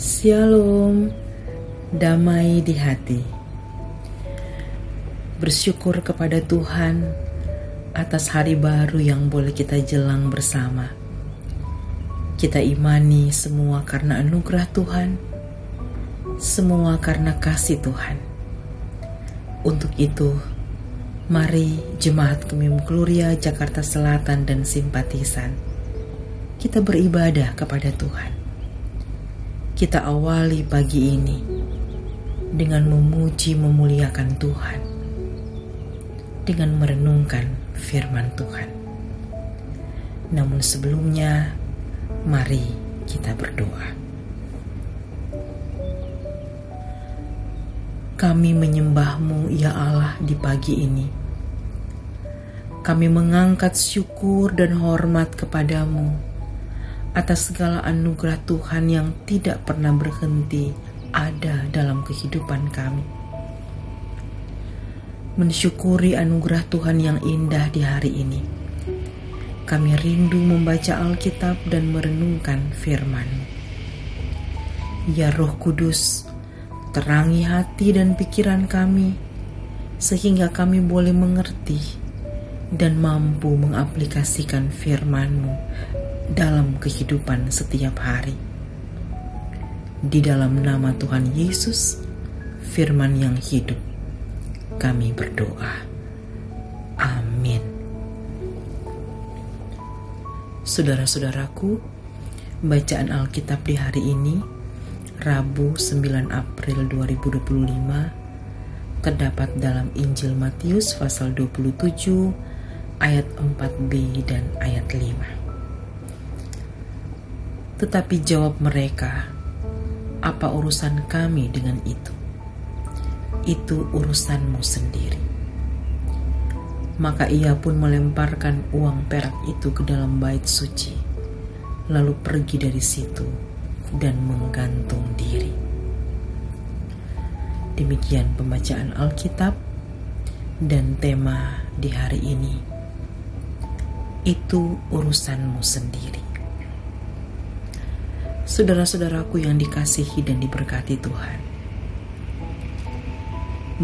Shalom, damai di hati. Bersyukur kepada Tuhan atas hari baru yang boleh kita jelang bersama. Kita imani semua karena anugerah Tuhan, semua karena kasih Tuhan. Untuk itu, mari Jemaat Kemim Gloria Jakarta Selatan dan simpatisan, kita beribadah kepada Tuhan. Kita awali pagi ini dengan memuji memuliakan Tuhan, dengan merenungkan firman Tuhan. Namun sebelumnya, mari kita berdoa. Kami menyembah-Mu ya Allah di pagi ini. Kami mengangkat syukur dan hormat kepadamu atas segala anugerah Tuhan yang tidak pernah berhenti ada dalam kehidupan kami. Mensyukuri anugerah Tuhan yang indah di hari ini, kami rindu membaca Alkitab dan merenungkan firman-Mu. Ya Roh Kudus, terangi hati dan pikiran kami, sehingga kami boleh mengerti dan mampu mengaplikasikan firman-Mu dalam kehidupan setiap hari. Di dalam nama Tuhan Yesus, firman yang hidup, kami berdoa. Amin. Saudara-saudaraku, bacaan Alkitab di hari ini, Rabu 9 April 2025, terdapat dalam Injil Matius pasal 27 ayat 4b dan ayat 5. Tetapi jawab mereka, apa urusan kami dengan itu? Itu urusanmu sendiri. Maka ia pun melemparkan uang perak itu ke dalam bait suci, lalu pergi dari situ dan menggantung diri. Demikian pembacaan Alkitab dan tema di hari ini, itu urusanmu sendiri. Saudara-saudaraku yang dikasihi dan diberkati Tuhan,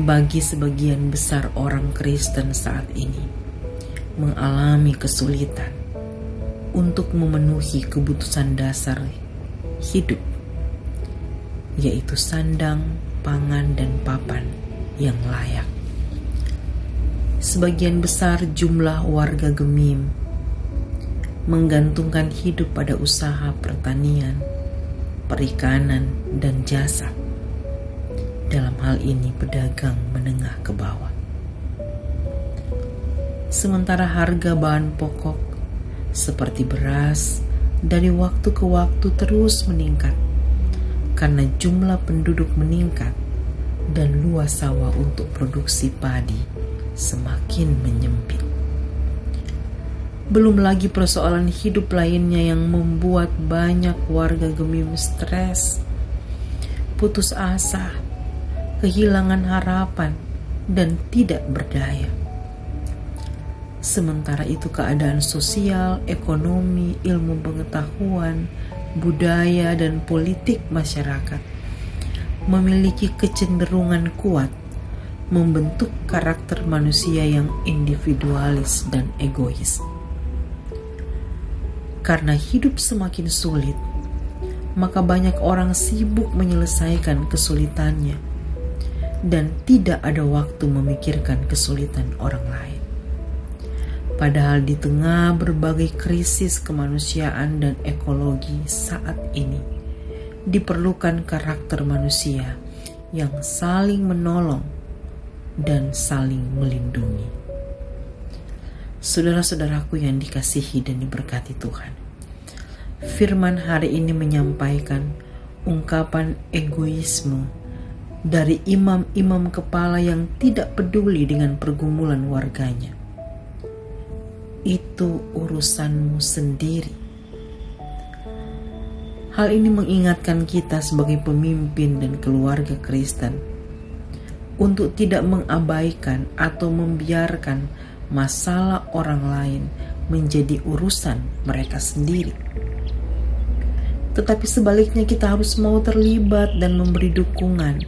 bagi sebagian besar orang Kristen saat ini mengalami kesulitan untuk memenuhi kebutuhan dasar hidup, yaitu sandang, pangan, dan papan yang layak. Sebagian besar jumlah warga Gemim menggantungkan hidup pada usaha pertanian, perikanan, dan jasa. Dalam hal ini pedagang menengah ke bawah. Sementara harga bahan pokok seperti beras dari waktu ke waktu terus meningkat karena jumlah penduduk meningkat dan luas sawah untuk produksi padi semakin menyempit. Belum lagi persoalan hidup lainnya yang membuat banyak warga Gemim stres, putus asa, kehilangan harapan, dan tidak berdaya. Sementara itu keadaan sosial, ekonomi, ilmu pengetahuan, budaya, dan politik masyarakat memiliki kecenderungan kuat membentuk karakter manusia yang individualis dan egois. Karena hidup semakin sulit, maka banyak orang sibuk menyelesaikan kesulitannya dan tidak ada waktu memikirkan kesulitan orang lain. Padahal di tengah berbagai krisis kemanusiaan dan ekologi saat ini, diperlukan karakter manusia yang saling menolong dan saling melindungi. Saudara-saudaraku yang dikasihi dan diberkati Tuhan, firman hari ini menyampaikan ungkapan egoisme dari imam-imam kepala yang tidak peduli dengan pergumulan warganya. Itu urusanmu sendiri. Hal ini mengingatkan kita sebagai pemimpin dan keluarga Kristen untuk tidak mengabaikan atau membiarkan masalah orang lain menjadi urusan mereka sendiri. tetapi sebaliknya kita harus mau terlibat dan memberi dukungan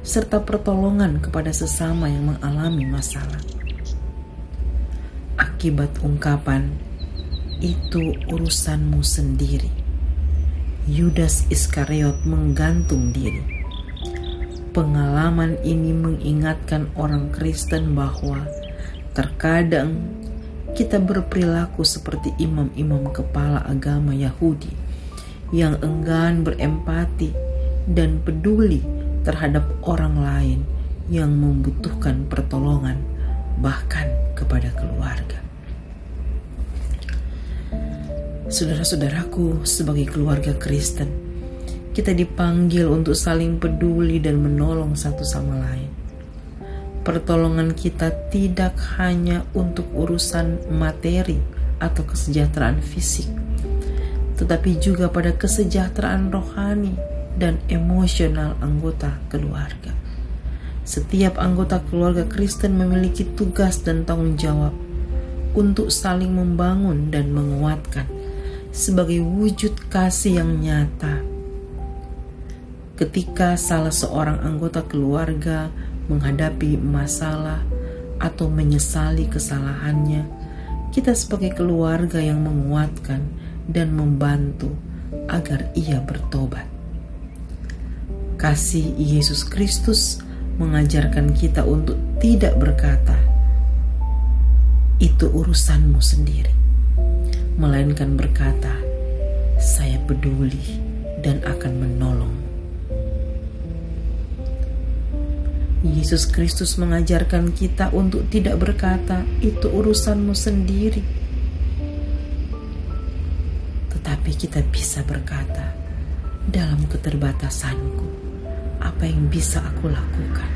serta pertolongan kepada sesama yang mengalami masalah. Akibat ungkapan, "Itu urusanmu sendiri," Yudas Iskariot menggantung diri. Pengalaman ini mengingatkan orang Kristen bahwa terkadang kita berperilaku seperti imam-imam kepala agama Yahudi yang enggan berempati dan peduli terhadap orang lain yang membutuhkan pertolongan, bahkan kepada keluarga. Saudara-saudaraku, sebagai keluarga Kristen, kita dipanggil untuk saling peduli dan menolong satu sama lain. Pertolongan kita tidak hanya untuk urusan materi atau kesejahteraan fisik, tetapi juga pada kesejahteraan rohani dan emosional anggota keluarga. Setiap anggota keluarga Kristen memiliki tugas dan tanggung jawab untuk saling membangun dan menguatkan sebagai wujud kasih yang nyata. Ketika salah seorang anggota keluarga menghadapi masalah atau menyesali kesalahannya, kita sebagai keluarga yang menguatkan dan membantu agar ia bertobat. Kasih Yesus Kristus mengajarkan kita untuk tidak berkata, "Itu urusanmu sendiri," melainkan berkata, "Saya peduli dan akan menolong." Yesus Kristus mengajarkan kita untuk tidak berkata, "Itu urusanmu sendiri," tetapi kita bisa berkata, "Dalam keterbatasanku, apa yang bisa aku lakukan,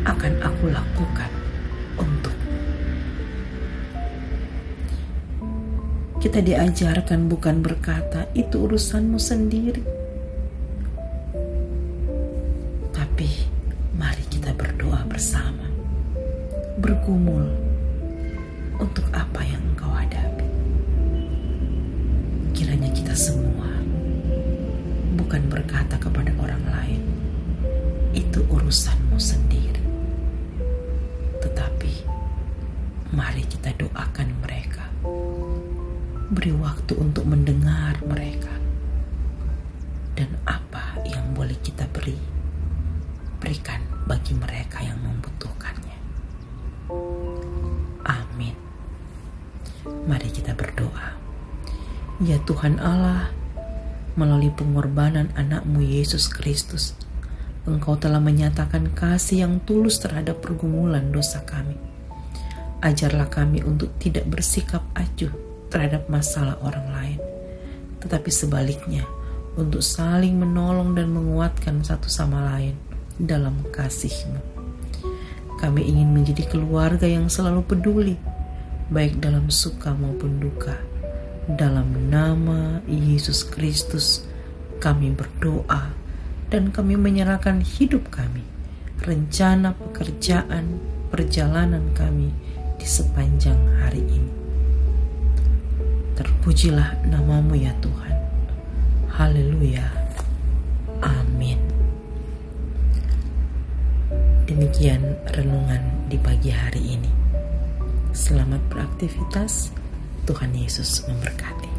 akan aku lakukan untuk." Kita diajarkan bukan berkata, "Itu urusanmu sendiri," tapi mari kita berdoa bersama, bergumul untuk apa yang engkau hadapi. Kiranya kita semua bukan berkata kepada orang lain, "Itu urusanmu sendiri," tetapi mari kita doakan mereka, beri waktu untuk mendengar mereka, dan apa yang boleh kita berikan bagi mereka yang membutuhkannya. Amin. Mari kita berdoa. Ya Tuhan Allah, melalui pengorbanan anak-Mu Yesus Kristus, Engkau telah menyatakan kasih yang tulus terhadap pergumulan dosa kami. Ajarlah kami untuk tidak bersikap acuh terhadap masalah orang lain, tetapi sebaliknya untuk saling menolong dan menguatkan satu sama lain dalam kasih-Mu. Kami ingin menjadi keluarga yang selalu peduli, baik dalam suka maupun duka. Dalam nama Yesus Kristus kami berdoa dan kami menyerahkan hidup kami, rencana pekerjaan, perjalanan kami di sepanjang hari ini. Terpujilah nama-Mu ya Tuhan. Haleluya. Amin. Demikian renungan di pagi hari ini. Selamat beraktivitas. Tuhan Yesus memberkati.